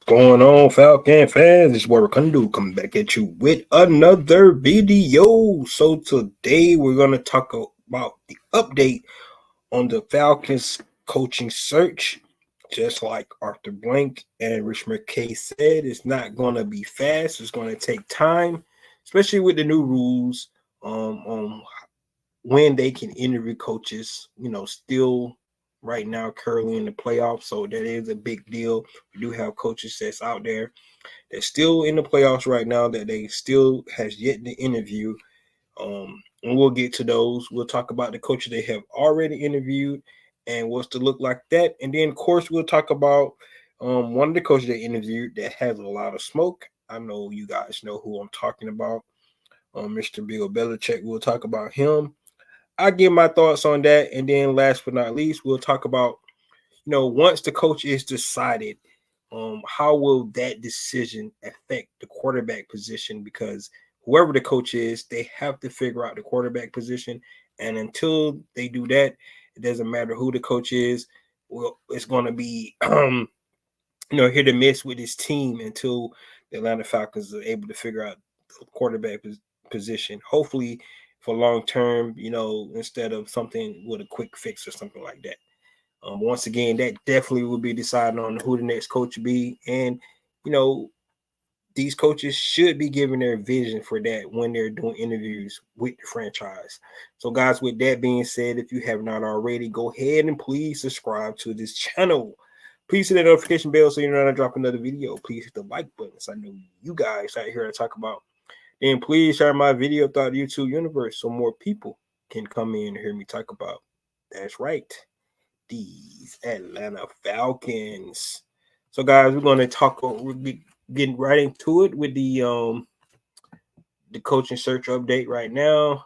Going on, Falcon fans? This is what we're gonna do. Coming back at you with another video. So today we're gonna talk about the update on the Falcons coaching search. Just like Arthur Blank and Rich McKay said, it's not gonna be fast. It's gonna take time, especially with the new rules on when they can interview coaches. Still right now currently in the playoffs, so that is a big deal. We do have coaches that's out there that's still in the playoffs right now that they still has yet to interview. And we'll get to those. We'll talk about the coaches they have already interviewed and what's to look like that. And then, of course, we'll talk about one of the coaches they interviewed that has a lot of smoke. I know you guys know who I'm talking about. Mr. Bill Belichick. We'll talk about him. I'll give my thoughts on that. And then last but not least, we'll talk about, once the coach is decided, how will that decision affect the quarterback position? Because whoever the coach is, they have to figure out the quarterback position. And until they do that, it doesn't matter who the coach is. Well, it's going to be, hit or miss with his team until the Atlanta Falcons are able to figure out the quarterback position. Hopefully, for long term, instead of something with a quick fix or something like that. Once again, that definitely will be deciding on who the next coach will be. And, these coaches should be giving their vision for that when they're doing interviews with the franchise. So, guys, with that being said, if you have not already, go ahead and please subscribe to this channel. Please hit that notification bell so you're not going to drop another video. Please hit the like button so I know you guys out here to talk about. And please share my video throughout the YouTube universe so more people can come in and hear me talk about. That's right, these Atlanta Falcons. So, guys, we're going to talk. We'll be getting right into it with the coaching search update right now.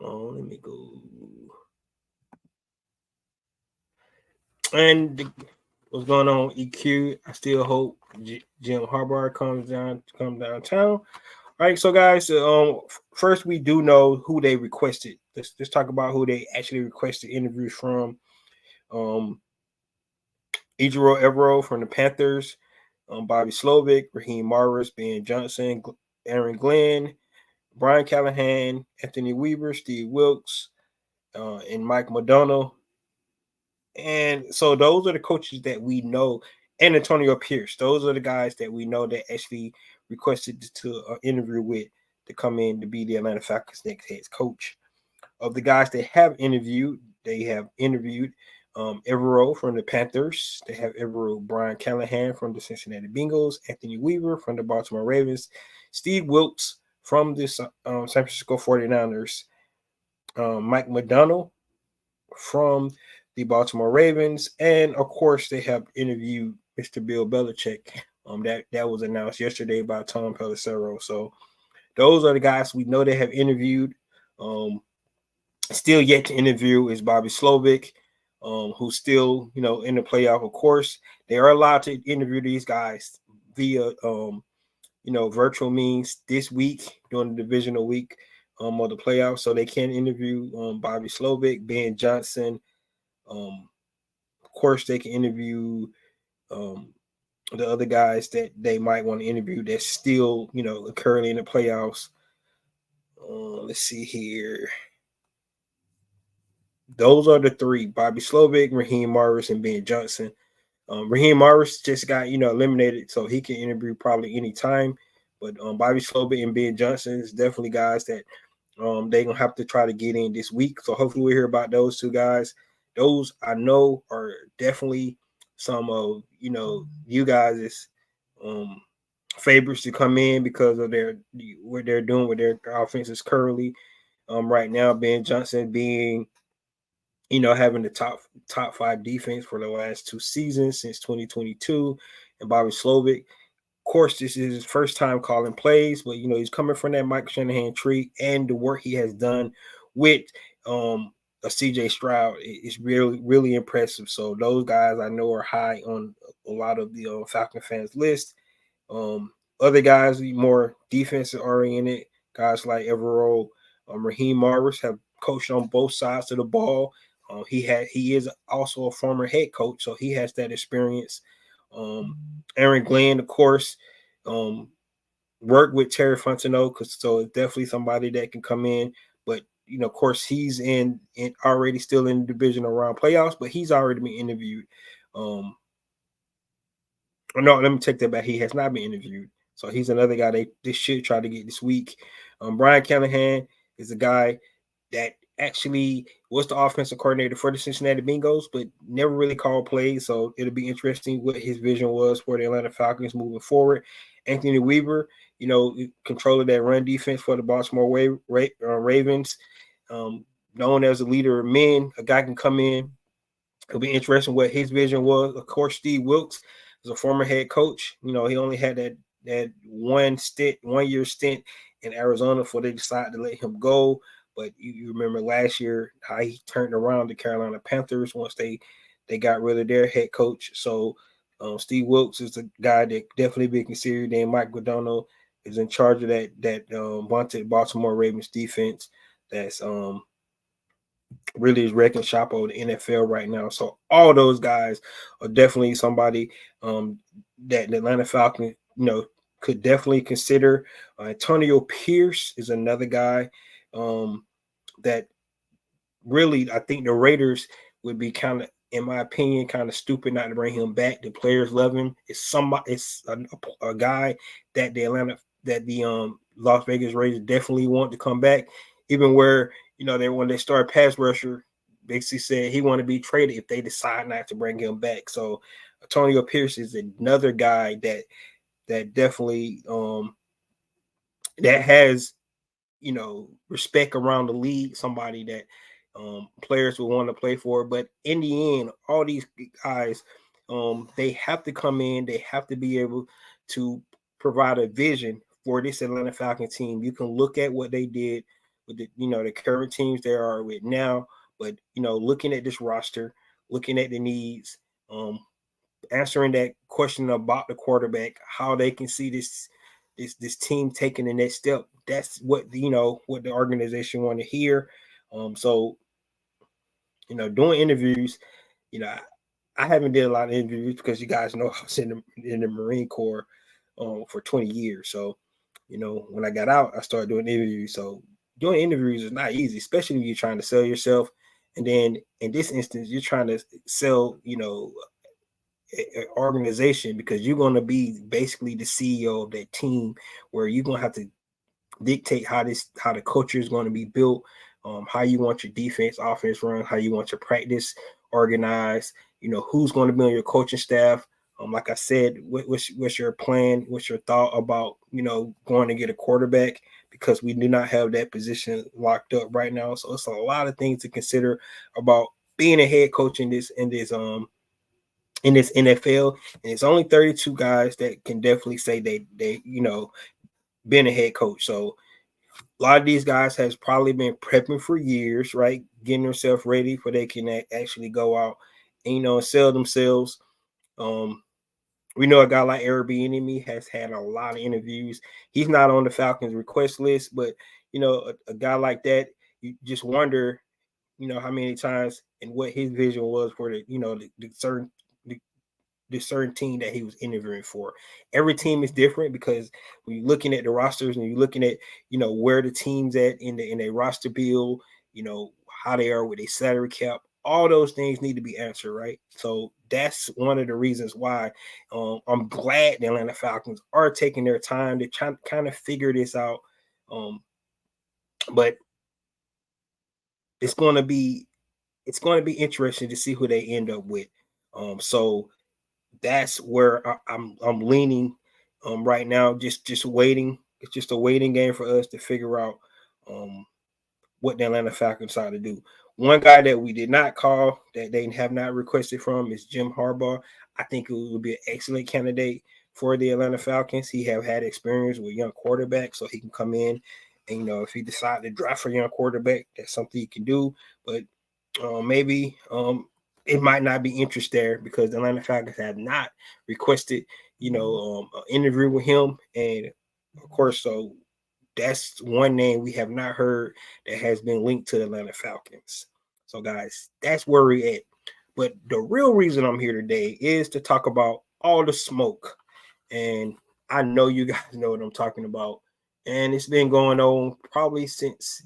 Let me go. And what's going on, EQ? I still hope Jim Harbaugh comes downtown. All right, so guys, first we do know who they requested. Let's talk about who they actually requested interviews from. Ejiro Evero from the Panthers, Bobby Slovic, Raheem Morris, Ben Johnson, Aaron Glenn, Brian Callahan, Anthony Weaver, Steve Wilkes, and Mike McDonough. And so those are the coaches that we know, and Antonio Pierce. Those are the guys that we know that actually requested to interview with to come in to be the Atlanta Falcons next head coach. Of the guys they have interviewed Evero from the Panthers. They have Brian Callahan from the Cincinnati Bengals, Anthony Weaver from the Baltimore Ravens, Steve Wilkes from the San Francisco 49ers, Mike McDonald from the Baltimore Ravens, and of course they have interviewed Mr. Bill Belichick. That was announced yesterday by Tom Pelissero. So those are the guys we know they have interviewed. Still yet to interview is Bobby Slovic, who's still, in the playoff. Of course, they are allowed to interview these guys via, virtual means this week during the divisional week of the playoffs. So they can interview Bobby Slovic, Ben Johnson. Of course, they can interview the other guys that they might want to interview that's still, currently in the playoffs. Let's see here. Those are the three: Bobby Slovic, Raheem Morris, and Ben Johnson. Raheem Morris just got, eliminated, so he can interview probably any time. But Bobby Slovic and Ben Johnson is definitely guys that they're going to have to try to get in this week. So hopefully we'll hear about those two guys. Those I know are definitely some of, you guys' favorites to come in because of what they're doing with their offenses currently. Right now, Ben Johnson being having the top five defense for the last two seasons since 2022, and Bobby Slovic. Of course, this is his first time calling plays, but he's coming from that Mike Shanahan tree, and the work he has done with a CJ Stroud is really, really impressive. So those guys I know are high on a lot of the Falcon fans list. Other guys more defensive oriented, guys like Evero, Raheem Morris have coached on both sides of the ball. He is also a former head coach, so he has that experience. Aaron Glenn, of course, worked with Terry Fontenot, so it's definitely somebody that can come in. But of course, he's in already still in the divisional round playoffs, but he's already been interviewed. No, let me take that back. He has not been interviewed, so he's another guy they should try to get this week. Brian Callahan is a guy that actually was the offensive coordinator for the Cincinnati Bengals, but never really called plays. So it'll be interesting what his vision was for the Atlanta Falcons moving forward. Anthony Weaver, controlling that run defense for the Baltimore Ravens, known as a leader of men. A guy can come in. It'll be interesting what his vision was. Of course, Steve Wilkes is a former head coach. He only had that 1 year stint in Arizona before they decided to let him go. But you remember last year how he turned around the Carolina Panthers once they got rid of their head coach. So Steve Wilkes is a guy that definitely be considered. Then Mike Guadagno is in charge of that vaunted Baltimore Ravens defense. That's really is wrecking shop over the NFL right now. So all those guys are definitely somebody that the Atlanta Falcons, could definitely consider. Antonio Pierce is another guy that really I think the Raiders would be kind of, in my opinion, kind of stupid not to bring him back. The players love him. It's a guy that the Las Vegas Raiders definitely want to come back, even where when they start pass rusher, basically said he want to be traded if they decide not to bring him back. So Antonio Pierce is another guy that definitely that has respect around the league, somebody that players will want to play for. But in the end, all these guys, they have to come in, they have to be able to provide a vision for this Atlanta Falcons team. You can look at what they did with the current teams they are with now, but looking at this roster, looking at the needs, answering that question about the quarterback, how they can see this team taking the next step. That's what what the organization want to hear. So doing interviews, I haven't did a lot of interviews because you guys know I was in the Marine Corps for 20 years. So when I got out, I started doing interviews. So doing interviews is not easy, especially when you're trying to sell yourself. And then in this instance, you're trying to sell, organization, because you're going to be basically the CEO of that team, where you're going to have to dictate how the culture is going to be built, how you want your defense, offense run, how you want your practice organized, who's going to be on your coaching staff. Like I said, what's your plan? What's your thought about going to get a quarterback, because we do not have that position locked up right now. So it's a lot of things to consider about being a head coach in this NFL, and it's only 32 guys that can definitely say they been a head coach. So a lot of these guys has probably been prepping for years, right? Getting themselves ready for they can actually go out and sell themselves. We know a guy like Airbnb has had a lot of interviews. He's not on the Falcons request list, but a guy like that, you just wonder, how many times and what his vision was for the certain team that he was interviewing for. Every team is different, because when you're looking at the rosters and you're looking at where the teams at in their roster build, how they are with a salary cap, all those things need to be answered, right? So that's one of the reasons why I'm glad the Atlanta Falcons are taking their time to try kind of figure this out. But it's going to be interesting to see who they end up with. So that's where I'm leaning right now. Just waiting. It's just a waiting game for us to figure out what the Atlanta Falcons decide to do. One guy that we did not call, that they have not requested from, is Jim Harbaugh. I think it would be an excellent candidate for the Atlanta Falcons. He have had experience with young quarterbacks, so he can come in and if he decide to draft a young quarterback, that's something he can do. But maybe it might not be interest there, because the Atlanta Falcons have not requested, an interview with him. And of course, so that's one name we have not heard that has been linked to the Atlanta Falcons. So, guys, that's where we're at. But the real reason I'm here today is to talk about all the smoke. And I know you guys know what I'm talking about. And it's been going on probably since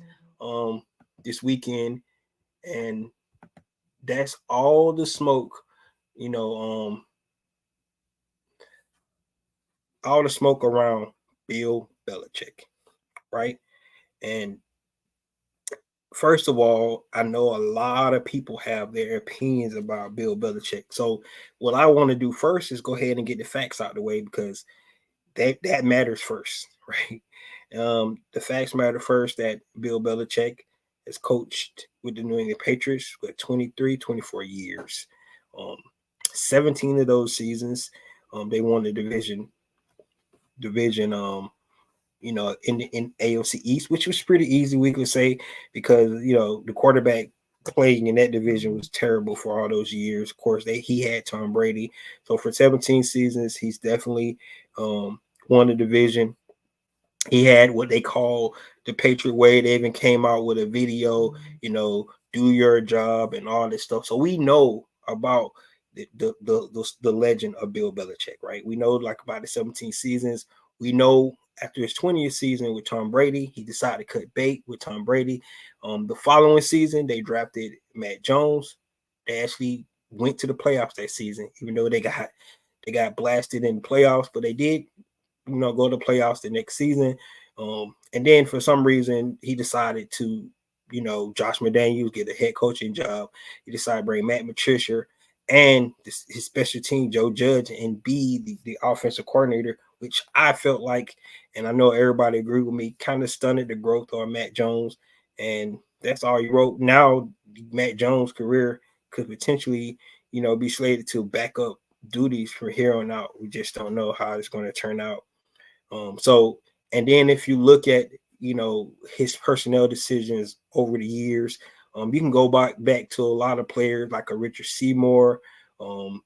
this weekend. And that's all the smoke, you know, all the smoke around Bill Belichick, right? And first of all, I know a lot of people have their opinions about Bill Belichick. So what I want to do first is go ahead and get the facts out of the way because that matters first, right? The facts matter first that Bill Belichick has coached with the New England Patriots for 23, 24 years. Um, 17 of those seasons, they won the division in AFC East, which was pretty easy, we could say, because the quarterback playing in that division was terrible for all those years. Of course, he had Tom Brady, so for 17 seasons, he's definitely won the division. He had what they call the Patriot way. They even came out with a video, do your job and all this stuff. So we know about the legend of Bill Belichick, right? We know like about the 17 seasons. We know after his 20th season with Tom Brady, he decided to cut bait with Tom Brady. The following season, they drafted Matt Jones. They actually went to the playoffs that season, even though they got blasted in the playoffs, but they did go to playoffs the next season. And then for some reason, he decided to, Josh McDaniels get a head coaching job. He decided to bring Matt Patricia and his special team, Joe Judge, and be the offensive coordinator, which I felt like, and I know everybody agree with me, kind of stunted the growth on Matt Jones. And that's all he wrote. Now, Matt Jones' career could potentially, be slated to back up duties from here on out. We just don't know how it's going to turn out. And then if you look at, his personnel decisions over the years, you can go back to a lot of players like a Richard Seymour, a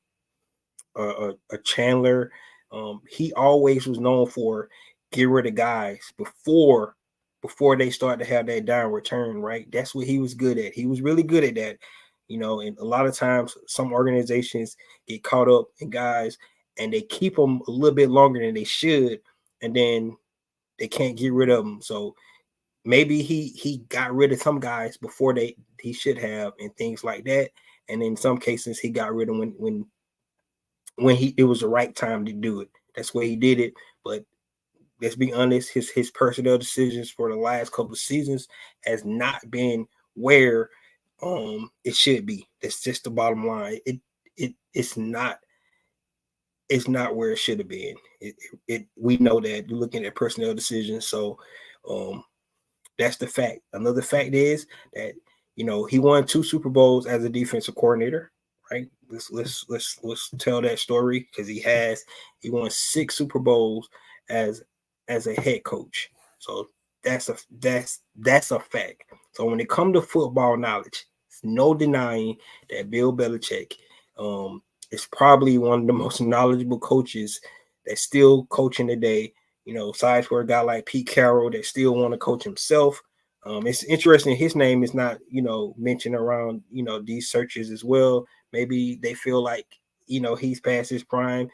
Chandler. He always was known for get rid of guys before they start to have that downward turn, right? That's what he was good at. He was really good at that. And a lot of times some organizations get caught up in guys and they keep them a little bit longer than they should, and then they can't get rid of them. So maybe he got rid of some guys before he should have, and things like that. And in some cases, he got rid of when it was the right time to do it. That's why he did it. But let's be honest, his personnel decisions for the last couple of seasons has not been where it should be. That's just the bottom line. It's not where it should have been. We know that you're looking at personnel decisions. So that's the fact. Another fact is that he won 2 Super Bowls as a defensive coordinator. Right? Let's tell that story because he won 6 Super Bowls as a head coach. So that's a fact. So when it comes to football knowledge, it's no denying that Bill Belichick is probably one of the most knowledgeable coaches that's still coaching today. Aside for a guy like Pete Carroll that still want to coach himself. It's interesting. His name is not, mentioned around, these searches as well. Maybe they feel like, he's past his prime.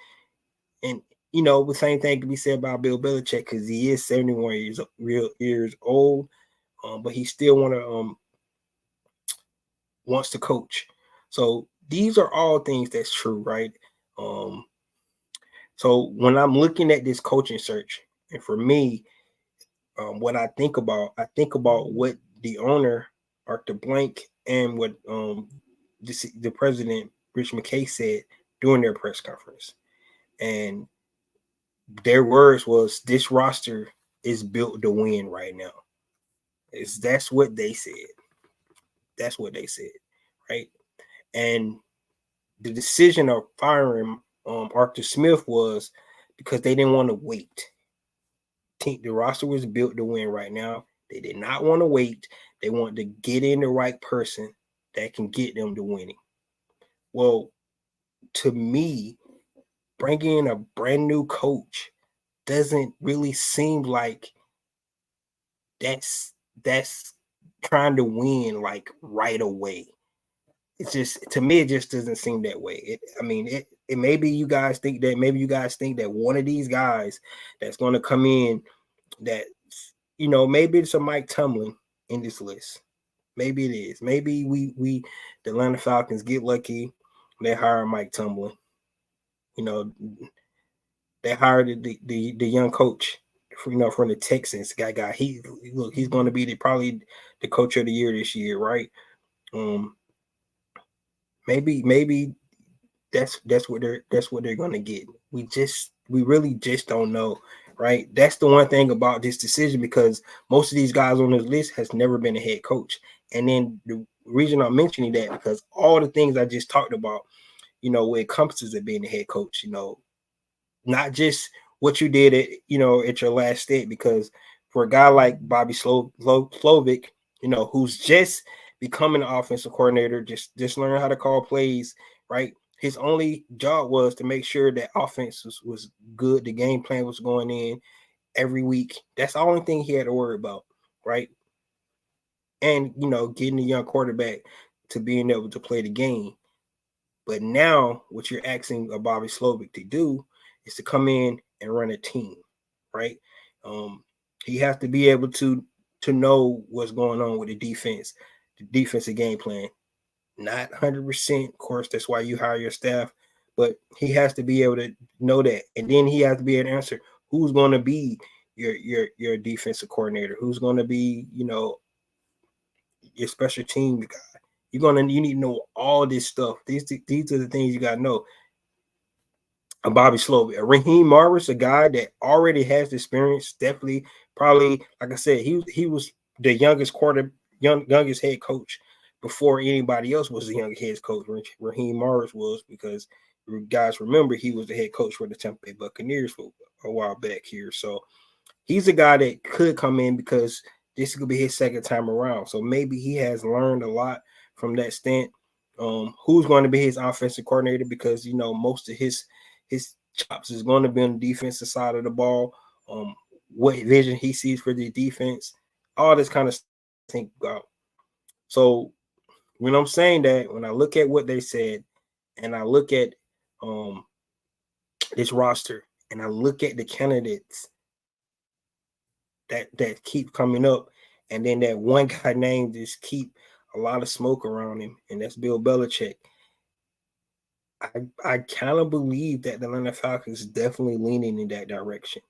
And, the same thing can be said about Bill Belichick because he is 71 years old, but he still wants to coach. So these are all things that's true, right? So when I'm looking at this coaching search, and for me, what I think about what the owner, Arthur Blank, and what the president, Rich McKay, said during their press conference. And their words was, this roster is built to win right now. That's what they said. That's what they said, right? And the decision of firing Arthur Smith was because they didn't want to wait. The roster was built to win right now. They did not want to wait. They wanted to get in the right person that can get them to winning. Well, to me, bringing in a brand new coach doesn't really seem like that's trying to win like right away. it's just, to me, it just doesn't seem that way. It maybe you guys think that, one of these guys that's going to come in, that, maybe it's a Mike Tomlin in this list. Maybe it is. Maybe the Atlanta Falcons get lucky. They hire Mike Tomlin. You know, they hired the young coach, from the Texans. He's going to be probably the coach of the year this year, right? Um, maybe that's what they're going to get. We really just don't know, right? That's the one thing about this decision, because most of these guys on this list has never been a head coach. And then the reason I'm mentioning that, because all the things I just talked about, what encompasses of being a head coach, not just what you did at your last stint. Because for a guy like Bobby Slovic, who's just becoming an offensive coordinator, just learning how to call plays, right? His only job was to make sure that offense was good, the game plan was going in every week. That's the only thing he had to worry about, right? And getting a young quarterback to being able to play the game. But now what you're asking a Bobby Slovic to do is to come in and run a team, right? Um, he has to be able to know what's going on with the defensive game plan. Not 100%, of course. That's why you hire your staff, but he has to be able to know that, and then he has to be able to answer who's going to be your defensive coordinator, who's going to be your special team guy. You need to know all this stuff. These are the things you got to know. Bobby Slovic, Raheem Morris, a guy that already has experience, definitely, probably, like I said, he was the youngest head coach before anybody else was the youngest head coach. Raheem Morris was, because you guys remember he was the head coach for the Tampa Bay Buccaneers for a while back here. So he's a guy that could come in, because this could be his second time around. So maybe he has learned a lot from that stint. Who's going to be his offensive coordinator? Because most of his chops is going to be on the defensive side of the ball. What vision he sees for the defense, all this kind of stuff to think about. So when I'm saying that, when I look at what they said, and I look at um, this roster, and I look at the candidates that keep coming up, and then that one guy named just keep a lot of smoke around him, and that's Bill Belichick. I kind of believe that the Atlanta Falcons is definitely leaning in that direction.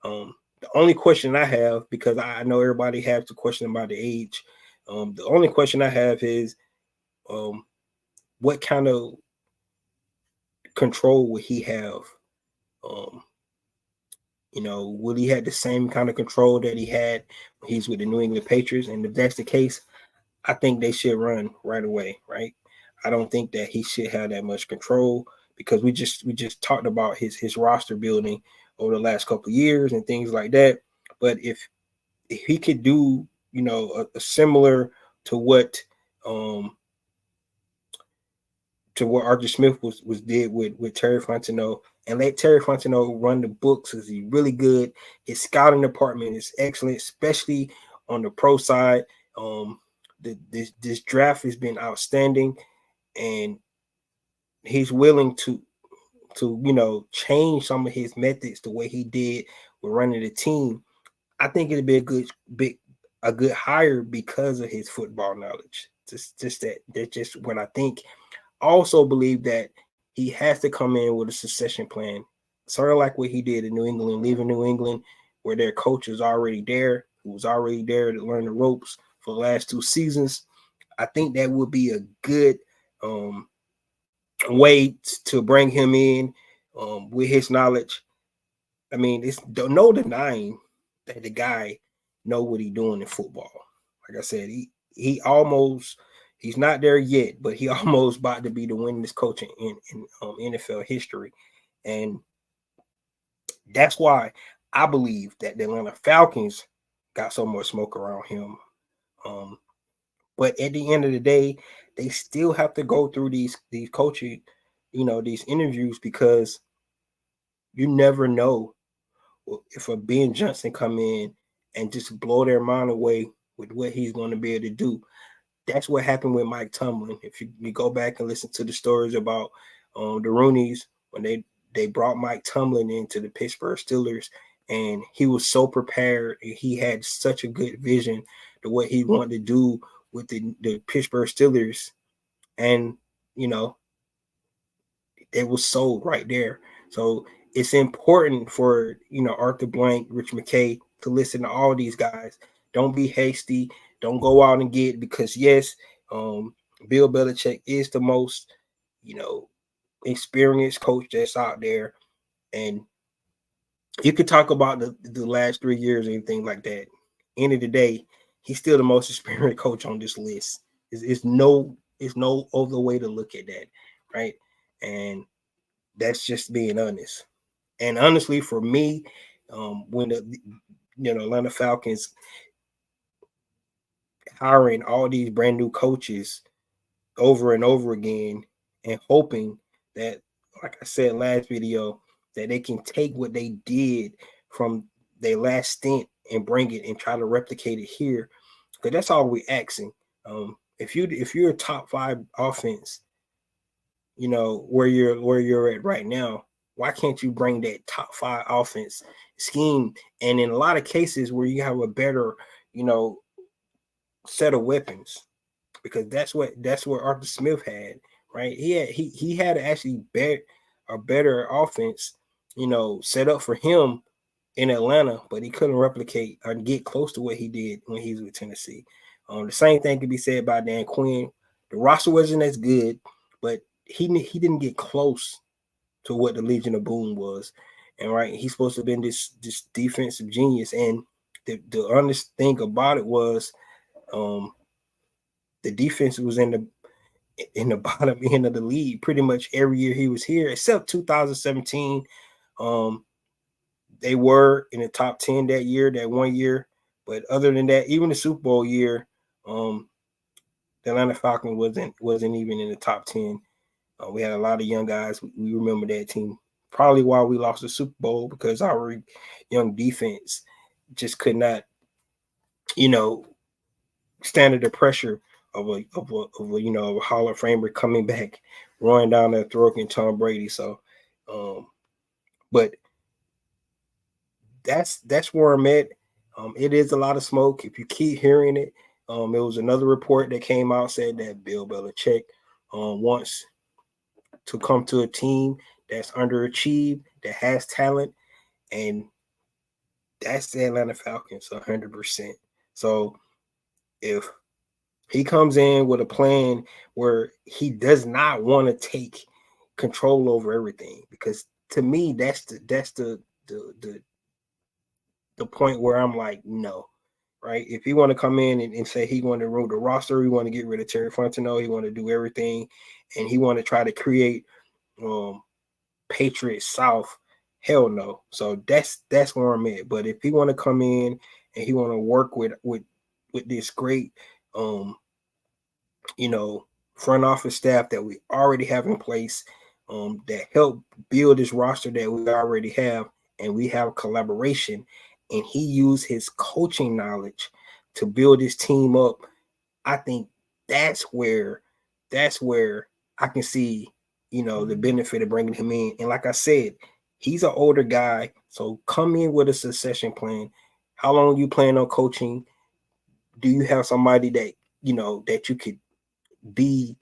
The only question I have, because I know everybody has the question about the age, the only question I have is, what kind of control would he have? Um, will he have the same kind of control that he had when he's with the New England Patriots? And if that's the case, I think they should run right away, right? I don't think that he should have that much control, because we just talked about his roster building over the last couple of years and things like that. But if he could do, a similar to what um Arthur Smith was did with Terry Fontenot, and let Terry Fontenot run the books, because he's really good. His scouting department is excellent, especially on the pro side. Um, this draft has been outstanding, and he's willing to change some of his methods the way he did with running the team. I think it'd be a good hire because of his football knowledge. Just that's just what I think. I also believe that he has to come in with a succession plan, sort of like what he did in New England, leaving New England, where their coach was already there, who was already there to learn the ropes for the last 2 seasons. I think that would be a good um, way to bring him in with his knowledge. I mean, it's no denying that the guy know what he's doing in football. Like I said, he's not there yet, but he almost about to be the winningest coach in NFL history, and that's why I believe that the Atlanta Falcons got so much smoke around him. Um, but at the end of the day, they still have to go through these coaching, these interviews, because you never know if a Ben Johnson come in and just blow their mind away with what he's going to be able to do. that's what happened with Mike Tomlin. If you go back and listen to the stories about the Rooneys when they brought Mike Tomlin into the Pittsburgh Steelers, and he was so prepared, and he had such a good vision to what he wanted to do with the Pittsburgh Steelers, and you know it was sold right there. So it's important for Arthur Blank, Rich McKay to listen to all these guys. Don't be hasty. Don't go out and get, because yes, Bill Belichick is the most you know experienced coach that's out there, and you could talk about the last 3 years or anything like that. End of the day, he's still the most experienced coach on this list. It's no other way to look at that, right? And that's just being honest. And honestly, for me, when the Atlanta Falcons hiring all these brand new coaches over and over again, and hoping that, like I said last video, that they can take what they did from their last stint and bring it and try to replicate it here, because that's all we're asking. If you're a top five offense, where you're at right now, why can't you bring that top five offense scheme? And in a lot of cases where you have a better, you know, set of weapons, because that's what Arthur Smith had, right? He had actually a better offense, set up for him in Atlanta, but he couldn't replicate or get close to what he did when he was with Tennessee. The same thing could be said about Dan Quinn. The roster wasn't as good, but he didn't get close to what the Legion of Boom was. And right, he's supposed to have been this defensive genius. And the honest thing about it was, um, the defense was in the bottom end of the league pretty much every year he was here, except 2017. Um, they were in the top 10 that one year. But other than that, even the Super Bowl year, um, the Atlanta Falcons wasn't even in the top 10. We had a lot of young guys. We remember that team. Probably why we lost the Super Bowl, because our young defense just could not, you know, stand under the pressure of a Hall of Famer coming back, running down their throat and Tom Brady. So, but that's where I'm at. It is a lot of smoke. If you keep hearing it, it was another report that came out said that Bill Belichick wants to come to a team that's underachieved, that has talent, and that's the Atlanta Falcons 100%. So if he comes in with a plan where he does not want to take control over everything, because to me the the point where I'm like, no, right? If he want to come in and say he want to rule the roster, he want to get rid of Terry Fontenot, he want to do everything, and he want to try to create um Patriot South, hell no. So that's where I'm at. But if he want to come in and he want to work with this great um you know front office staff that we already have in place, that help build this roster that we already have, and we have collaboration, and he used his coaching knowledge to build his team up, I think that's where that's where I can see, the benefit of bringing him in. And like I said, he's an older guy, so come in with a succession plan. How long you plan on coaching? Do you have somebody that you could be,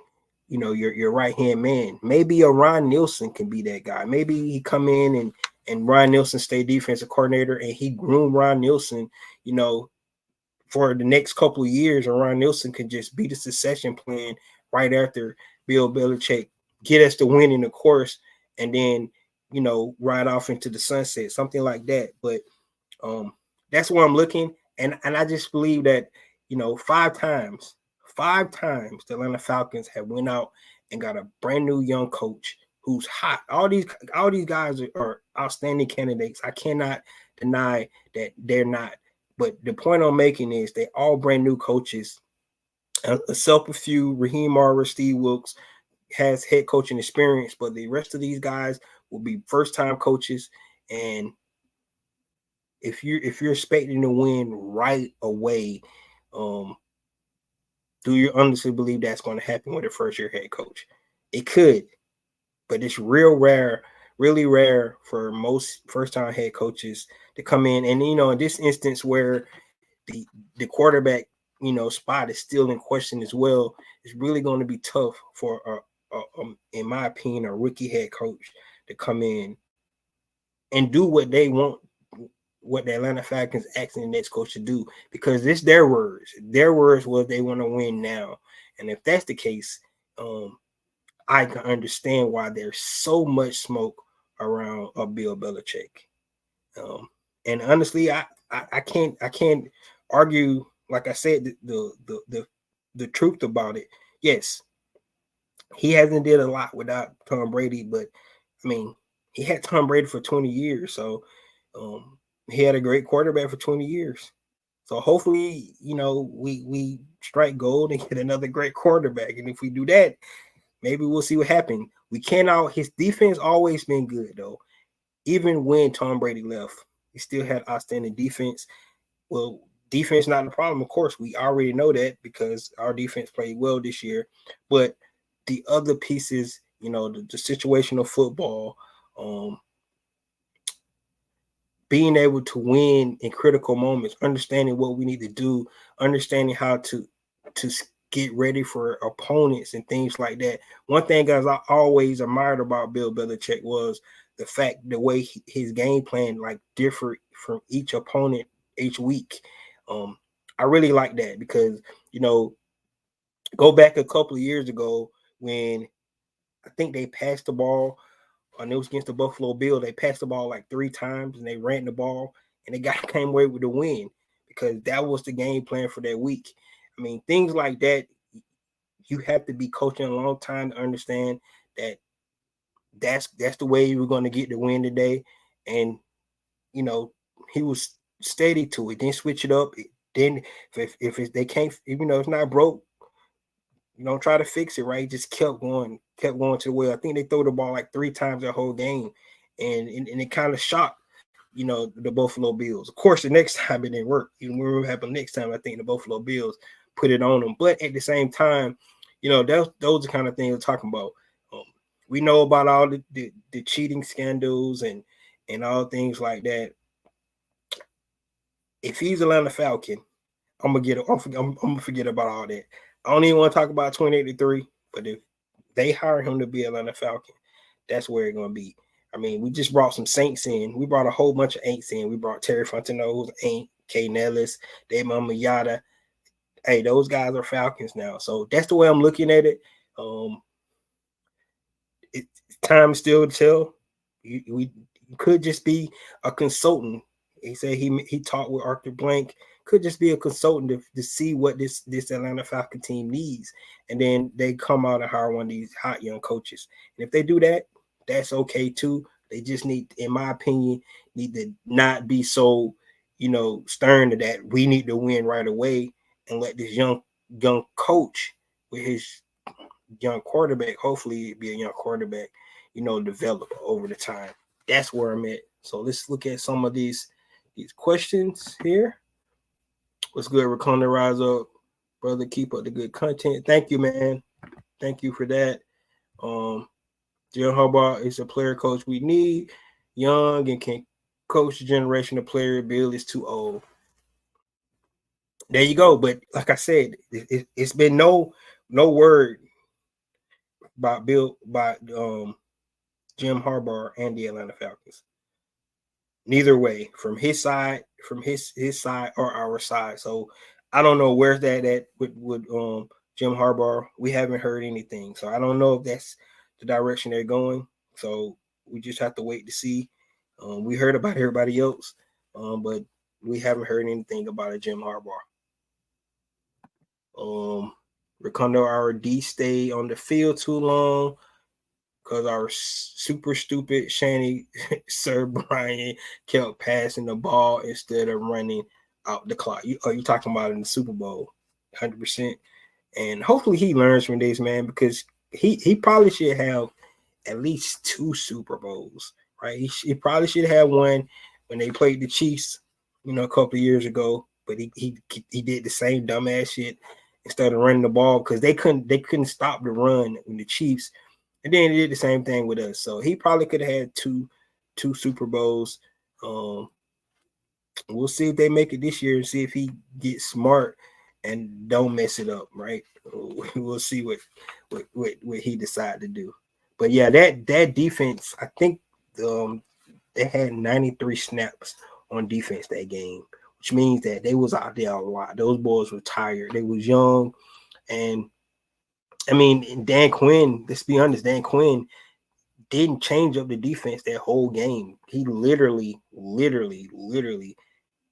your right hand man? Maybe a Ron Nielsen can be that guy. Maybe he come in and Ron Nielsen stay defensive coordinator, and he groom Ron Nielsen, you know, for the next couple of years, and Ron Nielsen can just be the succession plan right after Bill Belichick get us to win in the course, and then ride off into the sunset, something like that. But um, that's where I'm looking, and I just believe that five times the Atlanta Falcons have went out and got a brand new young coach who's hot. All these guys are outstanding candidates. I cannot deny that they're not. But the point I'm making is they all brand new coaches. Except a few, Raheem Morris, Steve Wilkes has head coaching experience, but the rest of these guys will be first time coaches. And if you're expecting to win right away, um, Do you honestly believe that's going to happen with a first-year head coach? It could, but it's really rare for most first-time head coaches to come in. And in this instance where the quarterback spot is still in question as well, it's really going to be tough for in my opinion, a rookie head coach to come in and do what they want, what the Atlanta Falcons asking the next coach to do, because it's their words. Their words was they want to win now. And if that's the case, I can understand why there's so much smoke around Bill Belichick. And honestly, I can't argue. Like I said, the truth about it. Yes, he hasn't did a lot without Tom Brady, but I mean, he had Tom Brady for 20 years, so he had a great quarterback for 20 years. So hopefully, we strike gold and get another great quarterback. And if we do that, maybe we'll see what happens. His defense always been good though. Even when Tom Brady left, he still had outstanding defense. Well, defense not a problem, of course. We already know that because our defense played well this year. But the other pieces, the situational football, being able to win in critical moments, understanding what we need to do, understanding how to get ready for opponents and things like that. One thing, guys, I always admired about Bill Belichick was the way his game plan differed from each opponent each week. I really like that because go back a couple of years ago when I think they passed the ball, and it was against the Buffalo Bills. They passed the ball like 3 times and they ran the ball, and they came away with the win because that was the game plan for that week. I mean, things like that, you have to be coaching a long time to understand that that's the way we're going to get the win today. And he was steady to it. Didn't switch it up. Then if they can't, it's not broke, don't try to fix it, right? Just kept going to the well. I think they threw the ball like 3 times that whole game, and it kind of shocked, the Buffalo Bills. Of course, the next time it didn't work. Even when it happened next time, I think the Buffalo Bills put it on them. But at the same time, those are the kind of things we're talking about. We know about all the cheating scandals and all things like that. If he's Atlanta Falcon, I'm gonna forget about all that. I don't even want to talk about 2083, but if they hire him to be Atlanta Falcon, that's where it's gonna be. I mean, we just brought some Saints in. We brought a whole bunch of Aints in. We brought Terry Fontenot, Ain't, K. Nellis, Dave Yada. Hey, those guys are Falcons now. So that's the way I'm looking at it. Time still to tell. We could just be a consultant. He said he talked with Arthur Blank. Could just be a consultant to see what this Atlanta Falcon team needs, and then they come out and hire one of these hot young coaches. And if they do that, that's okay too. They just need, in my opinion, need to not be so, stern to that. We need to win right away and let this young coach with his young quarterback, hopefully be a young quarterback, develop over the time. That's where I'm at. So let's look at some of these questions here. What's good, Raconda? Rise up, brother. Keep up the good content. Thank you, man. Thank you for that. Jim Harbaugh is a player coach we need. Young and can coach the generation of player. Bill is too old. There you go. But like I said, it's been no word about Jim Harbaugh and the Atlanta Falcons. Neither way, from his side or our side. So I don't know where's that at with Jim Harbaugh. We haven't heard anything. So I don't know if that's the direction they're going. So we just have to wait to see. We heard about everybody else, but we haven't heard anything about a Jim Harbaugh. Racondo, our D stayed on the field too long because our super stupid Shanny Sir Brian kept passing the ball instead of running out the clock. You talking about in the Super Bowl, 100%. And hopefully he learns from this, man, because he probably should have at least 2 Super Bowls, right? He probably should have one when they played the Chiefs, a couple of years ago. But he did the same dumbass shit instead of running the ball because they couldn't stop the run in the Chiefs. And then they did the same thing with us. So he probably could have had two Super Bowls. We'll see if they make it this year and see if he gets smart and don't mess it up, right? We'll see what he decide to do. But yeah, that defense, I think they had 93 snaps on defense that game, which means that they was out there a lot. Those boys were tired. They was young. And I mean, Dan Quinn, let's be honest, Dan Quinn didn't change up the defense that whole game. He literally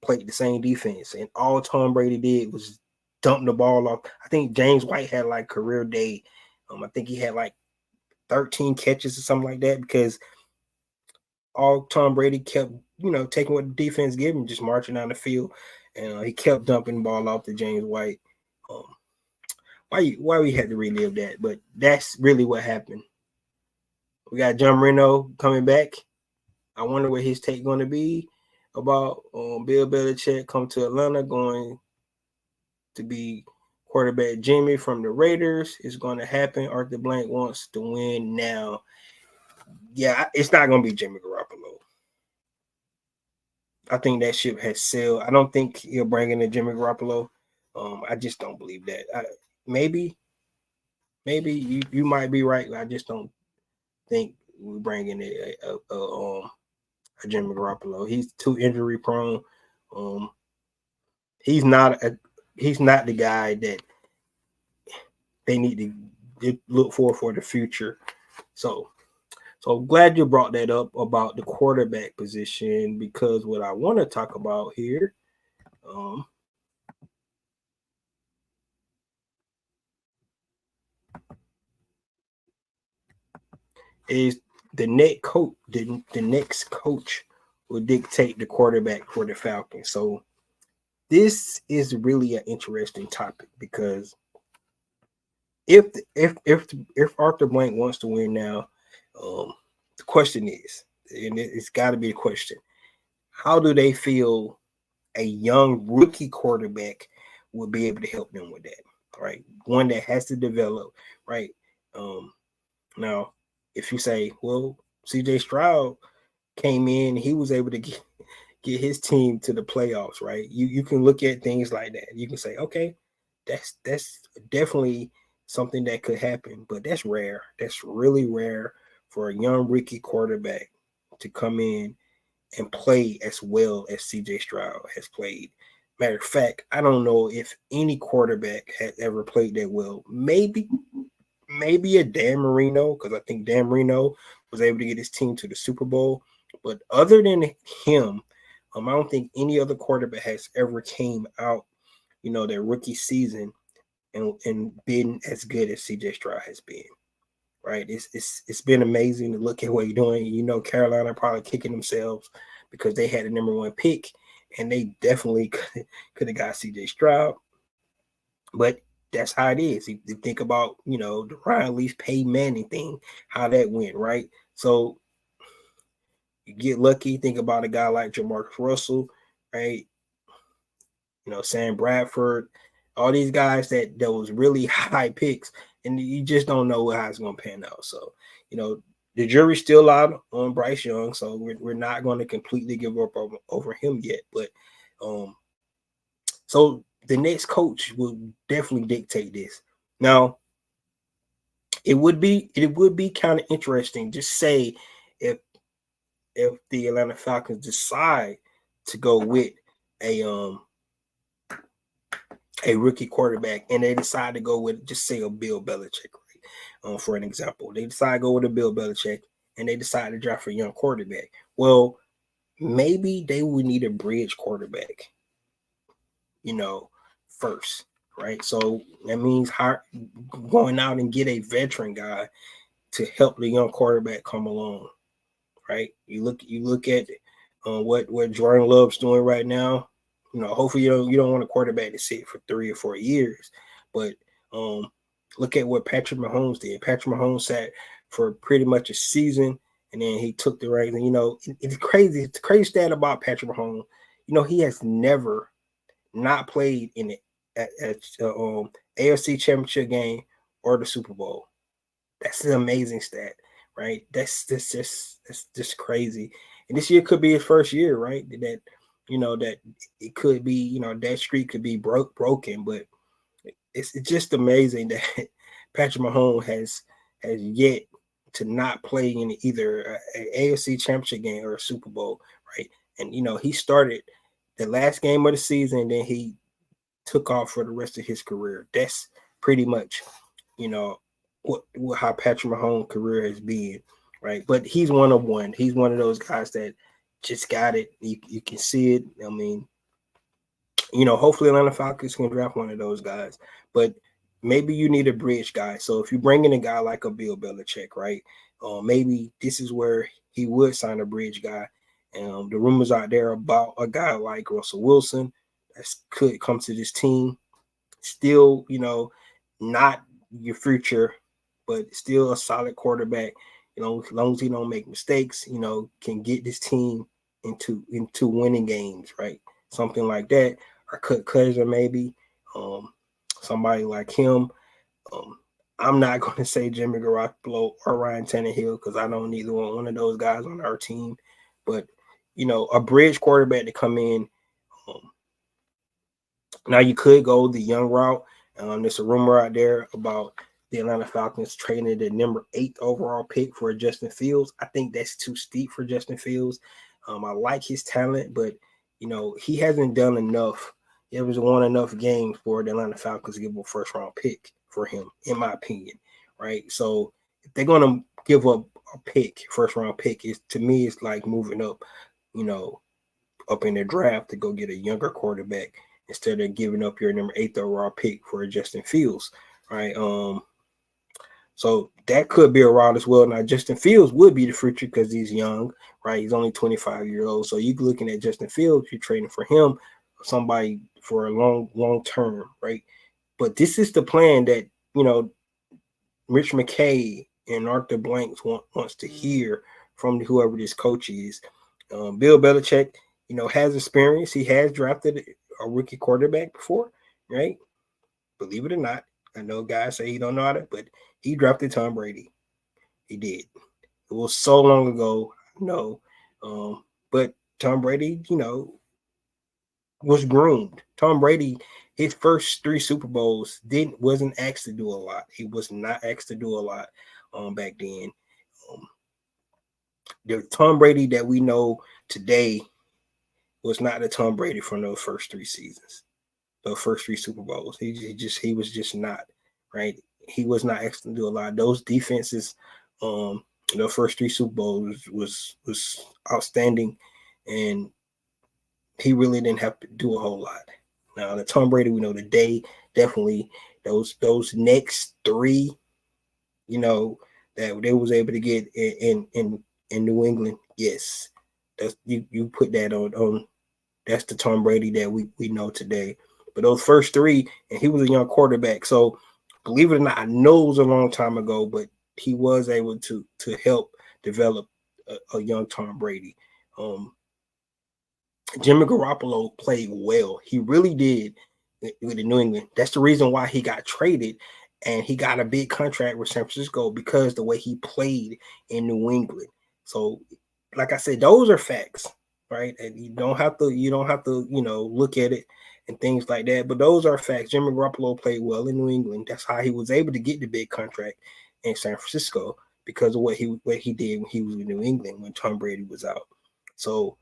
played the same defense. And all Tom Brady did was dump the ball off. I think James White had like career day. I think he had like 13 catches or something like that because all Tom Brady kept, taking what the defense gave him, just marching down the field. And he kept dumping the ball off to James White. Why we had to relive that? But that's really what happened. We got John Marino coming back. I wonder what his take going to be about Bill Belichick come to Atlanta, going to be quarterback Jimmy from the Raiders. It's going to happen. Arthur Blank wants to win now. Yeah, it's not going to be Jimmy Garoppolo. I think that ship has sailed. I don't think he'll bring in the Jimmy Garoppolo. I just don't believe that. Maybe you might be right. I just don't think we bring in a Jimmy Garoppolo. He's too injury prone. He's not the guy that they need to look for the future. So glad you brought that up about the quarterback position, because what I want to talk about here is the next coach. The next coach will dictate the quarterback for the Falcons. So this is really an interesting topic, because if Arthur Blank wants to win now, the question is, and it's got to be a question: how do they feel a young rookie quarterback would be able to help them with that? Right, one that has to develop. Right. Now, if you say, well, C.J. Stroud came in, he was able to get his team to the playoffs, right? You can look at things like that. You can say, okay, that's definitely something that could happen, but that's rare. That's really rare for a young rookie quarterback to come in and play as well as C.J. Stroud has played. Matter of fact, I don't know if any quarterback has ever played that well. Maybe a Dan Marino, because I think Dan Marino was able to get his team to the Super Bowl. But other than him, I don't think any other quarterback has ever came out, their rookie season and been as good as C.J. Stroud has been. Right? It's been amazing to look at what he's doing. Carolina probably kicking themselves because they had the number one pick, and they definitely could have got C.J. Stroud. But that's how it is. You think about, the Ryan Leaf, Peyton Manning thing, how that went, right? So you get lucky. Think about a guy like Jamarcus Russell, right? Sam Bradford, all these guys that was really high picks, and you just don't know how it's going to pan out. So, the jury's still out on Bryce Young, so we're not going to completely give up over him yet. But so the next coach will definitely dictate this. Now, it would be kind of interesting. Just say if the Atlanta Falcons decide to go with a rookie quarterback, and they decide to go with, just say, a Bill Belichick, right? For an example, they decide to go with a Bill Belichick, and they decide to draft a young quarterback. Well, maybe they would need a bridge quarterback, first, right? So that means going out and get a veteran guy to help the young quarterback come along, right? You look at what Jordan Love's doing right now. Hopefully you don't want a quarterback to sit for 3 or 4 years, but look at what Patrick Mahomes did. Patrick Mahomes sat for pretty much a season, and then he took the reins. And it's crazy. It's a crazy stat about Patrick Mahomes. He has never not played in a AFC Championship game or the Super Bowl. That's an amazing stat, right? That's just crazy. And this year could be his first year, right? That it could be, that streak could be broken, but it's just amazing that Patrick Mahomes has yet to not play in either an AFC Championship game or a Super Bowl, right? And he started the last game of the season, then he took off for the rest of his career. That's pretty much, you know, what how Patrick Mahomes' career has been, right? But he's one of one. He's one of those guys that just got it. You can see it. I mean, hopefully Atlanta Falcons can draft one of those guys. But maybe you need a bridge guy. So if you bring in a guy like a Bill Belichick, right? Maybe this is where he would sign a bridge guy. The rumors out there about a guy like Russell Wilson that could come to this team. Still, not your future, but still a solid quarterback. As long as he don't make mistakes, can get this team into winning games, right? Something like that. Or Cut Cousin maybe. Somebody like him. I'm not going to say Jimmy Garoppolo or Ryan Tannehill because I don't either want one of those guys on our team. But, a bridge quarterback to come in. Now you could go the young route. There's a rumor out there about the Atlanta Falcons trading the number 8 overall pick for Justin Fields. I think that's too steep for Justin Fields. I like his talent, but he hasn't done enough. He hasn't won enough games for the Atlanta Falcons to give a first round pick for him, in my opinion. Right. So if they're gonna give up a pick, first round pick, to me it's like moving up, up in the draft to go get a younger quarterback instead of giving up your number 8 overall pick for Justin Fields. Right. So that could be a route as well. Now, Justin Fields would be the future because he's young, right? He's only 25 years old. So you're looking at Justin Fields, you're trading for him, somebody for a long term, right? But this is the plan that, Rich McKay and Arthur Blanks wants to hear from whoever this coach is. Bill Belichick, has experience. He has drafted a rookie quarterback before, right? Believe it or not. I know guys say he don't know how to, but he drafted Tom Brady. He did. It was so long ago. No. But Tom Brady, was groomed. Tom Brady, his first 3 Super Bowls wasn't asked to do a lot. He was not asked to do a lot back then. The Tom Brady that we know today was not the Tom Brady from those first 3 seasons. The first 3 Super Bowls. He was just not, right? He was not asked to do a lot. Those defenses, the first 3 Super Bowls was outstanding, and he really didn't have to do a whole lot. Now the Tom Brady we know today, definitely those next 3, that they was able to get in New England. Yes, that's you put that on. That's the Tom Brady that we know today. But those first 3, and he was a young quarterback. So believe it or not, I know it was a long time ago, but he was able to help develop a young Tom Brady. Jimmy Garoppolo played well. He really did with the New England. That's the reason why he got traded, and he got a big contract with San Francisco because the way he played in New England. So, like I said, those are facts, right? And you don't have to, look at it and things like that. But those are facts. Jimmy Garoppolo played well in New England. That's how he was able to get the big contract in San Francisco because of what he did when he was in New England when Tom Brady was out. So,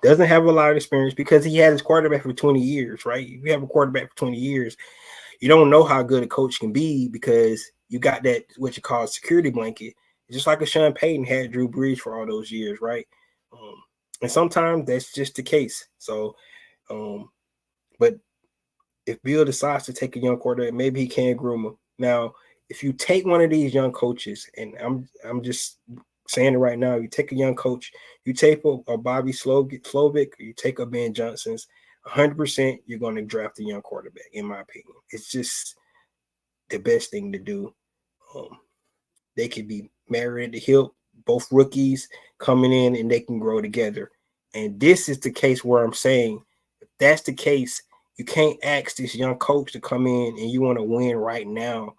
doesn't have a lot of experience because he had his quarterback for 20 years, right? If you have a quarterback for 20 years, you don't know how good a coach can be because you got that, what you call a security blanket. Just like a Sean Payton had Drew Brees for all those years, right? And sometimes that's just the case. So, but if Bill decides to take a young quarterback, maybe he can groom him. Now, if you take one of these young coaches, and I'm just saying it right now, you take a young coach, you take a Bobby Slovic, or you take a Ben Johnson's, 100% you're going to draft a young quarterback, in my opinion. It's just the best thing to do. They could be married at the hip, both rookies coming in, and they can grow together. And this is the case where I'm saying, if that's the case, you can't ask this young coach to come in and you want to win right now.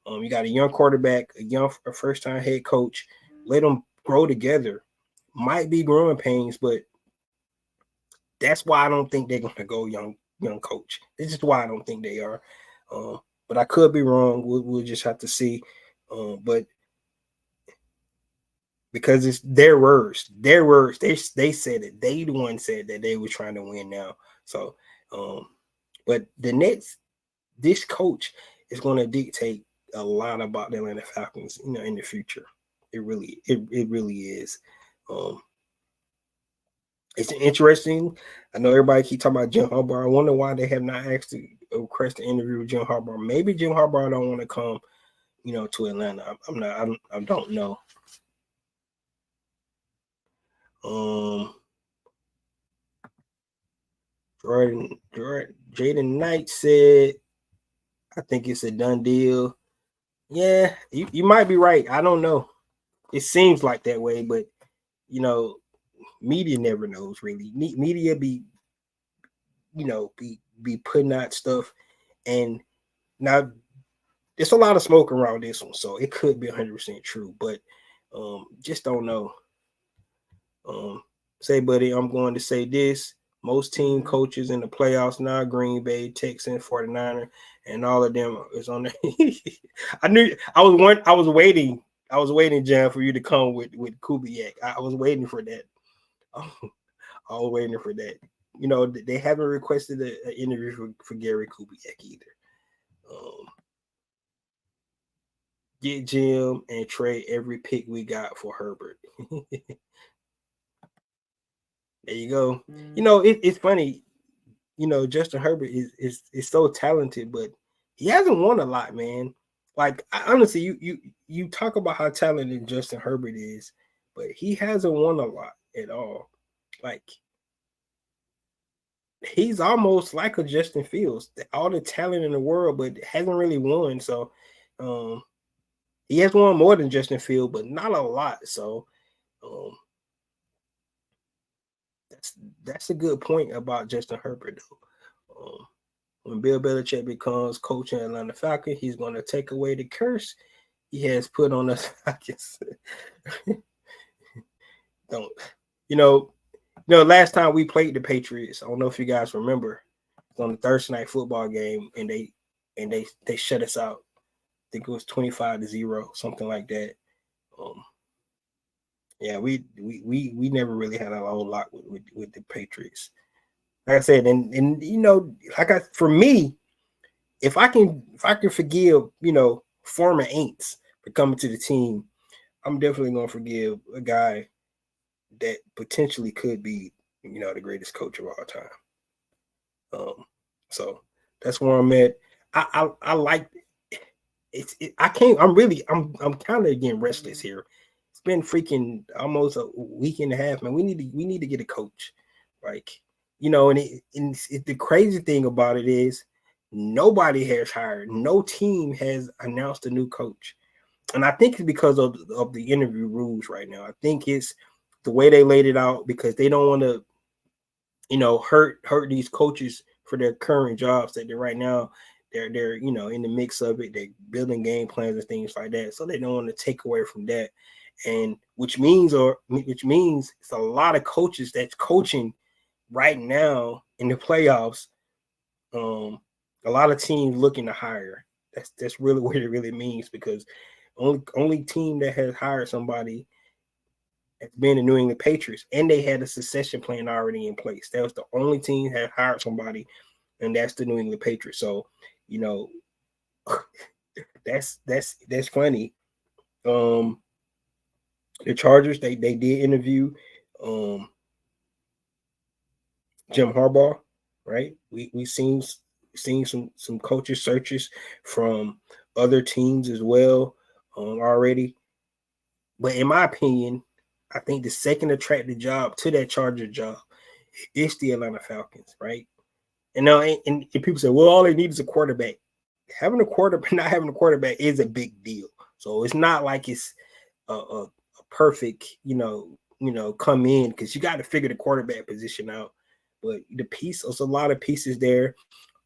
You got a young quarterback, a first-time head coach. Let them grow together. Might be growing pains, but that's why I don't think they're gonna go young coach. This is why I don't think they are. But I could be wrong. We'll just have to see. But because it's their words. They said it. They the one said that they were trying to win now. So, but this coach is going to dictate a lot about the Atlanta Falcons, in the future. It really is. It's interesting. I know everybody keep talking about Jim Harbaugh. I wonder why they have not actually requested an interview with Jim Harbaugh. Maybe Jim Harbaugh don't want to come, to Atlanta. I don't know. Jaden Knight said, I think it's a done deal. Yeah, you might be right. I don't know. It seems like that way, but media never knows really. Media be putting out stuff, and now there's a lot of smoke around this one, so it could be 100% true, but just don't know. Say, buddy, I'm going to say this. Most team coaches in the playoffs now, Green Bay, Texans, 49er, and all of them is on there. I was waiting, John, for you to come with Kubiak. I was waiting for that. I was waiting for that. They haven't requested an interview for Gary Kubiak either. Get Jim and trade every pick we got for Herbert. There you go. It's funny. Justin Herbert is so talented, but he hasn't won a lot, man. Like, honestly, you talk about how talented Justin Herbert is, but he hasn't won a lot at all. Like, he's almost like a Justin Fields, all the talent in the world, but hasn't really won. So, he has won more than Justin Fields, but not a lot. So, that's a good point about Justin Herbert, though. When Bill Belichick becomes coach in Atlanta Falcons, he's going to take away the curse he has put on us Falcons. Last time we played the Patriots, I don't know if you guys remember, it was on the Thursday night football game, and they shut us out. I think it was 25-0, something like that. Yeah, we never really had a whole lot with the Patriots. Like I said, for me, if I can forgive, former Aints for coming to the team, I'm definitely gonna forgive a guy that potentially could be, the greatest coach of all time. So that's where I'm at. I like it. I'm kind of getting restless here. It's been freaking almost a week and a half, man. We need to get a coach, like, and the crazy thing about it is nobody has hired, no team has announced a new coach, and I think it's because of the interview rules right now. I think it's the way they laid it out, because they don't want to, hurt these coaches for their current jobs that they're right now. They're in the mix of it. They're building game plans and things like that, so they don't want to take away from that. And which means it's a lot of coaches that's coaching right now in the playoffs. A lot of teams looking to hire. That's really what it really means, because only team that has hired somebody has been the New England Patriots, and they had a succession plan already in place. That was the only team that hired somebody, and that's the New England Patriots. So, that's funny. The Chargers, they did interview Jim Harbaugh, right? We seen some coaches searches from other teams as well already. But in my opinion, I think the second attractive job to that Charger job is the Atlanta Falcons, right? And now, and people say, well, all they need is a quarterback. Not having a quarterback is a big deal. So it's not like it's a perfect, come in, because you got to figure the quarterback position out. But there's a lot of pieces there.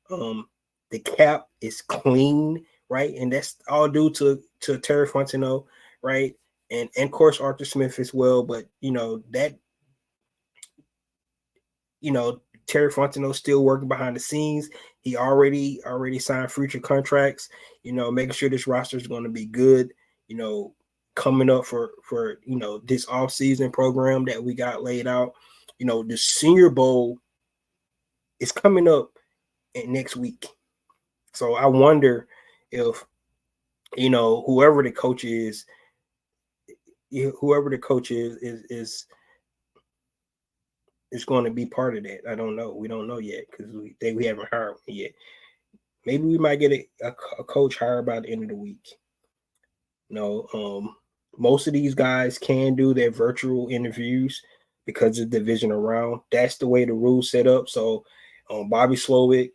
The cap is clean, right? And that's all due to Terry Fontenot, right? And of course Arthur Smith as well. But Terry Fontenot still working behind the scenes. He already signed future contracts. Making sure this roster is going to be good. Coming up for this off season program that we got laid out. The Senior Bowl is coming up next week. So I wonder if whoever the coach is is going to be part of that. I don't know. We don't know yet because we haven't hired one yet. Maybe we might get a coach hired by the end of the week. Most of these guys can do their virtual interviews because of the divisional round. That's the way the rules set up. So Bobby Slowick,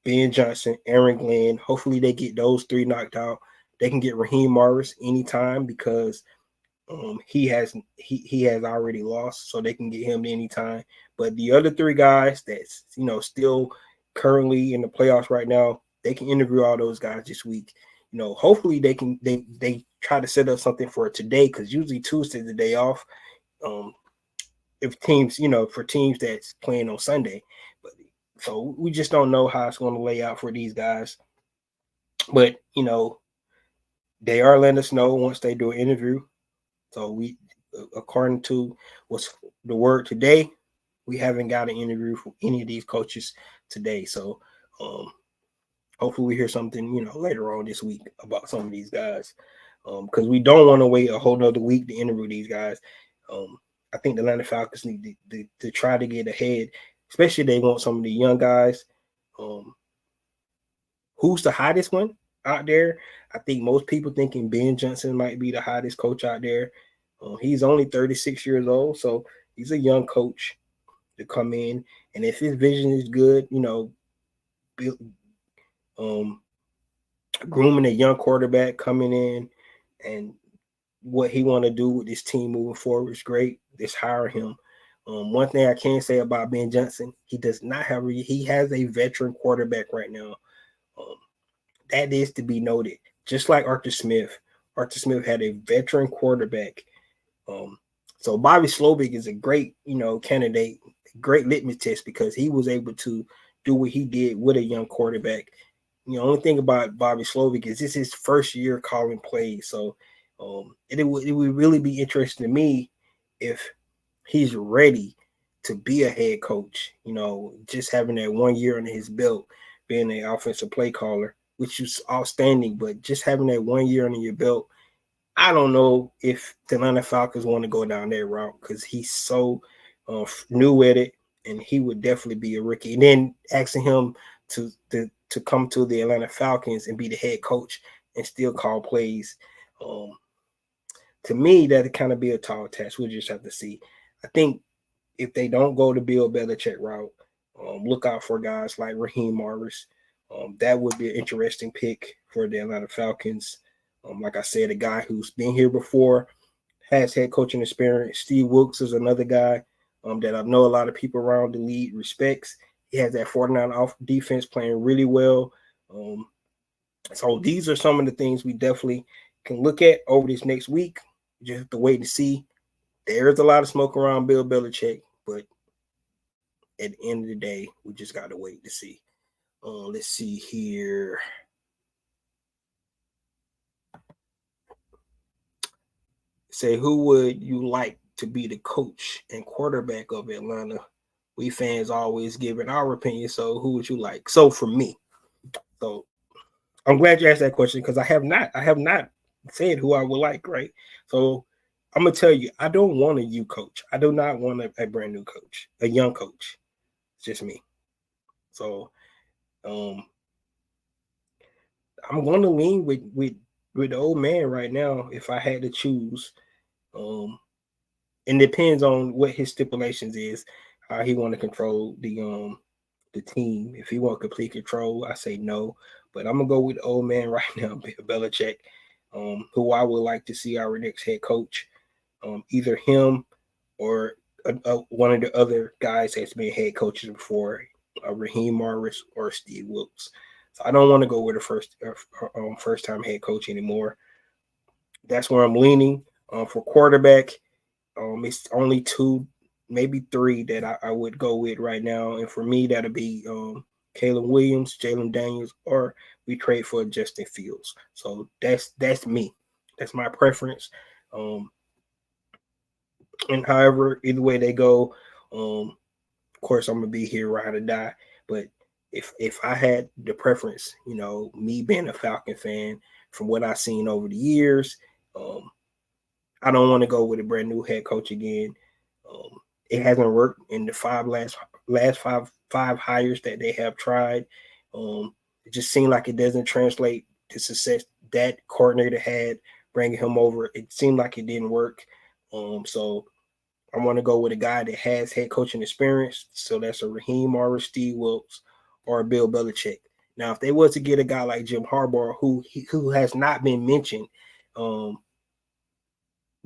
Ben Johnson, Aaron Glenn, hopefully they get those three knocked out. They can get Raheem Morris anytime because he has already lost, so they can get him anytime. But the other three guys that's still currently in the playoffs right now, they can interview all those guys this week. Hopefully they try to set up something for today because usually Tuesday's the day off. If teams, for teams that's playing on Sunday, but so we just don't know how it's going to lay out for these guys. But they are letting us know once they do an interview. So we, according to what's the word today, we haven't got an interview from any of these coaches today. So hopefully we hear something, later on this week about some of these guys. Because we don't want to wait a whole nother week to interview these guys. I think the Atlanta Falcons need to try to get ahead, especially if they want some of the young guys. Who's the hottest one out there? I think most people thinking Ben Johnson might be the hottest coach out there. He's only 36 years old, so he's a young coach to come in. And if his vision is good, grooming a young quarterback coming in and what he want to do with this team moving forward is great. Just hire him. One thing I can say about Ben Johnson, he has a veteran quarterback right now. That is to be noted. Just like Arthur Smith. Arthur Smith had a veteran quarterback. So Bobby Slowick is a great, candidate, great litmus test because he was able to do what he did with a young quarterback. The only thing about Bobby Slowick is this is his first year calling plays. So it would really be interesting to me if he's ready to be a head coach, just having that 1 year under his belt, being an offensive play caller, which is outstanding, but just having that 1 year under your belt, I don't know if the Atlanta Falcons want to go down that route because he's so new at it, and he would definitely be a rookie. And then asking him to come to the Atlanta Falcons and be the head coach and still call plays, to me, that'd kind of be a tall task. We'll just have to see. I think if they don't go the Bill Belichick route, look out for guys like Raheem Morris. That would be an interesting pick for the Atlanta Falcons. Like I said, a guy who's been here before, has head coaching experience. Steve Wilkes is another guy that I know a lot of people around the league respects. He has that 49 off defense playing really well. So these are some of the things we definitely can look at over this next week. Just have to wait to see. There's a lot of smoke around Bill Belichick, but at the end of the day, we just got to wait to see. Let's see here. Say, who would you like to be the coach and quarterback of Atlanta? We fans always giving our opinion. So who would you like? So for me, so I'm glad you asked that question because I have not said who I would like, right? So I'm gonna tell you, I don't want a new coach. I do not want a brand new coach, a young coach. It's just me. So I'm going to lean with the old man right now if I had to choose. It depends on what his stipulations is, how he want to control the team. If he want complete control, I say no. But I'm gonna go with the old man right now, Bill Belichick, who I would like to see our next head coach. Either him or one of the other guys that's been head coaches before. a Raheem Morris or Steve Wilkes. So I don't want to go with a first time head coach anymore. That's where I'm leaning. For quarterback, it's only two, maybe three that I would go with right now. And for me, that'll be Caleb Williams, Jalen Daniels, or we trade for Justin Fields. So that's me. That's my preference. And however, either way they go, of course I'm gonna be here ride or die. But if I had the preference, me being a Falcon fan, from what I've seen over the years, I don't want to go with a brand new head coach again. It hasn't worked in the last five hires that they have tried. It just seemed like it doesn't translate to success that coordinator had bringing him over. It seemed like it didn't work. So I want to go with a guy that has head coaching experience. So that's a Raheem Morris, Steve Wilkes, or Bill Belichick. Now, if they was to get a guy like Jim Harbaugh, who has not been mentioned,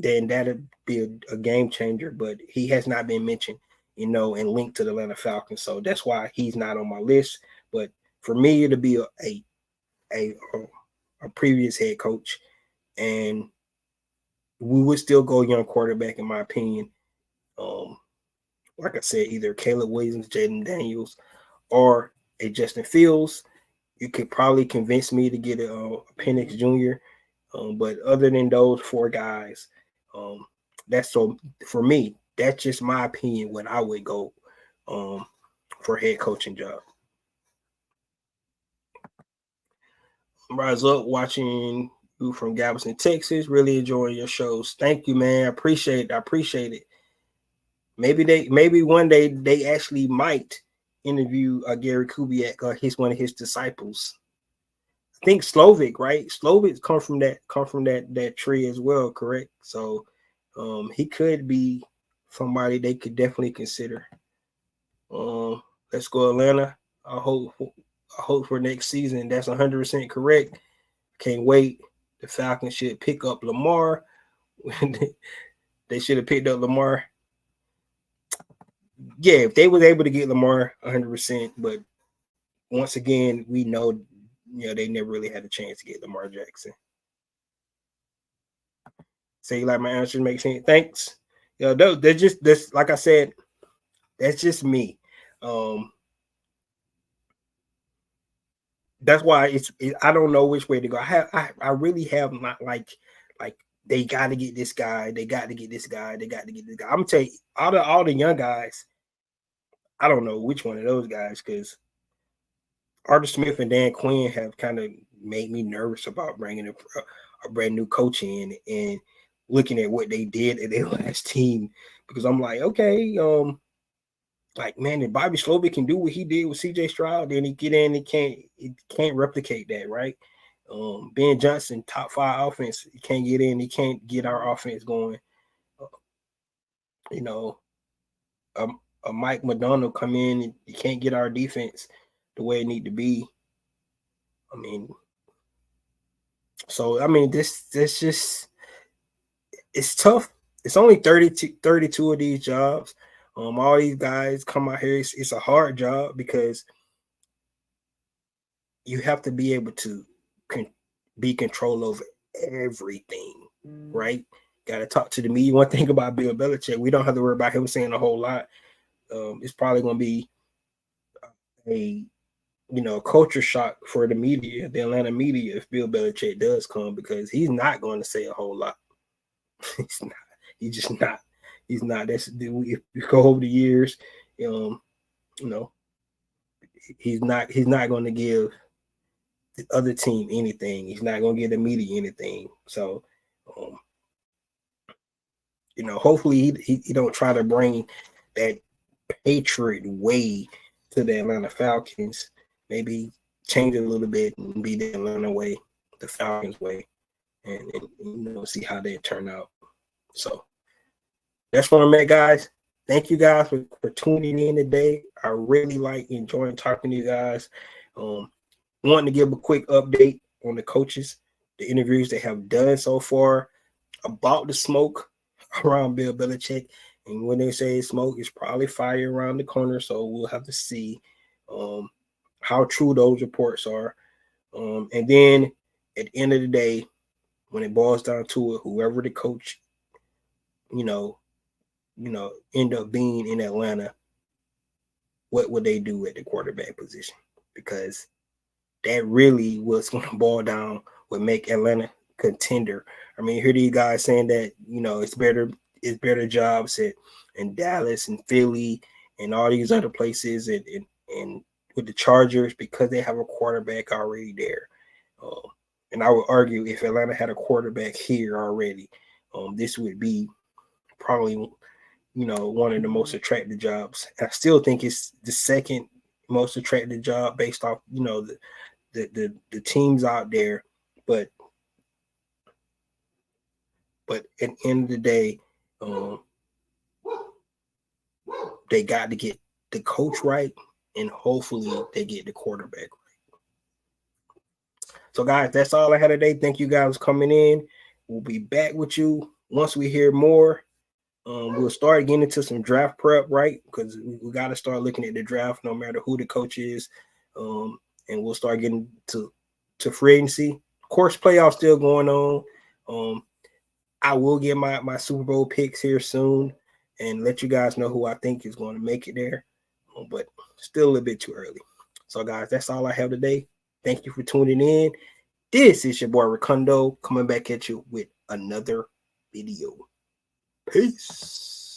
then that'd be a game changer. But he has not been mentioned, and linked to the Atlanta Falcons. So that's why he's not on my list. But for me, it'll be a previous head coach, and we would still go young quarterback, in my opinion. Like I said, either Caleb Williams, Jaden Daniels, or a Justin Fields. You could probably convince me to get a Penix Jr. But other than those four guys, that's so for me. That's just my opinion when I would go for head coaching job. Rise up, watching you from Galveston, Texas. Really enjoying your shows. Thank you, man. I appreciate it. Maybe one day they actually might interview Gary Kubiak, one of his disciples. I think Slovic, right? Slovic come from that tree as well, correct? So he could be somebody they could definitely consider. Let's go Atlanta. I hope for next season. That's 100% correct. Can't wait. The Falcons should pick up Lamar. They should have picked up Lamar. Yeah, if they was able to get Lamar 100%, but once again, we know, they never really had a chance to get Lamar Jackson. Say like my answer makes sense. Thanks. They're just this. Like I said, that's just me. That's why I don't know which way to go. I really have not like they got to get this guy. They got to get this guy. They got to get this guy. I'm gonna tell you, all the young guys, I don't know which one of those guys, because Arthur Smith and Dan Quinn have kind of made me nervous about bringing a brand new coach in and looking at what they did at their last team, because I'm like, okay, man, if Bobby Slovic can do what he did with CJ Stroud, then he get in, he can't replicate that, right? Ben Johnson, top 5 offense, he can't get in, he can't get our offense going. A Mike McDonald come in and he can't get our defense the way it need to be. This just, it's tough. It's only 32 of these jobs. All these guys come out here. It's a hard job because you have to be able to be control over everything, right? Got to talk to the media. One thing about Bill Belichick, we don't have to worry about him saying a whole lot. It's probably going to be a culture shock for the media, the Atlanta media, if Bill Belichick does come, because he's not going to say a whole lot. He's not. He's just not. He's not. If you go over the years, he's not going to give the other team anything. He's not going to give the media anything. So, hopefully he don't try to bring that Patriot way to the Atlanta Falcons. Maybe change it a little bit and be the Atlanta way, the Falcons way, and see how they turn out. So that's where I'm at, guys. Thank you guys for tuning in today. I really enjoying talking to you guys. Wanting to give a quick update on the coaches, the interviews they have done so far, about the smoke around Bill Belichick. And when they say smoke, it's probably fire around the corner. So we'll have to see. how true those reports are. And then at the end of the day, when it boils down to it, whoever the coach, you know, end up being in Atlanta, what would they do at the quarterback position? Because that really was going to boil down would make Atlanta contender. I mean, hear these guys saying that it's better jobs in Dallas and Philly and all these other places and with the Chargers because they have a quarterback already there. And I would argue if Atlanta had a quarterback here already, this would be probably one of the most attractive jobs. And I still think it's the second most attractive job based off the teams out there, but at the end of the day, they got to get the coach right, and hopefully they get the quarterback right. So, guys, that's all I had today. Thank you guys for coming in. We'll be back with you once we hear more. We'll start getting into some draft prep, right? Because we got to start looking at the draft, no matter who the coach is, and we'll start getting to free agency. Of course, playoffs still going on. I will get my Super Bowl picks here soon and let you guys know who I think is going to make it there, but still a little bit too early. So, guys, that's all I have today. Thank you for tuning in. This is your boy Ricondo coming back at you with another video. Peace.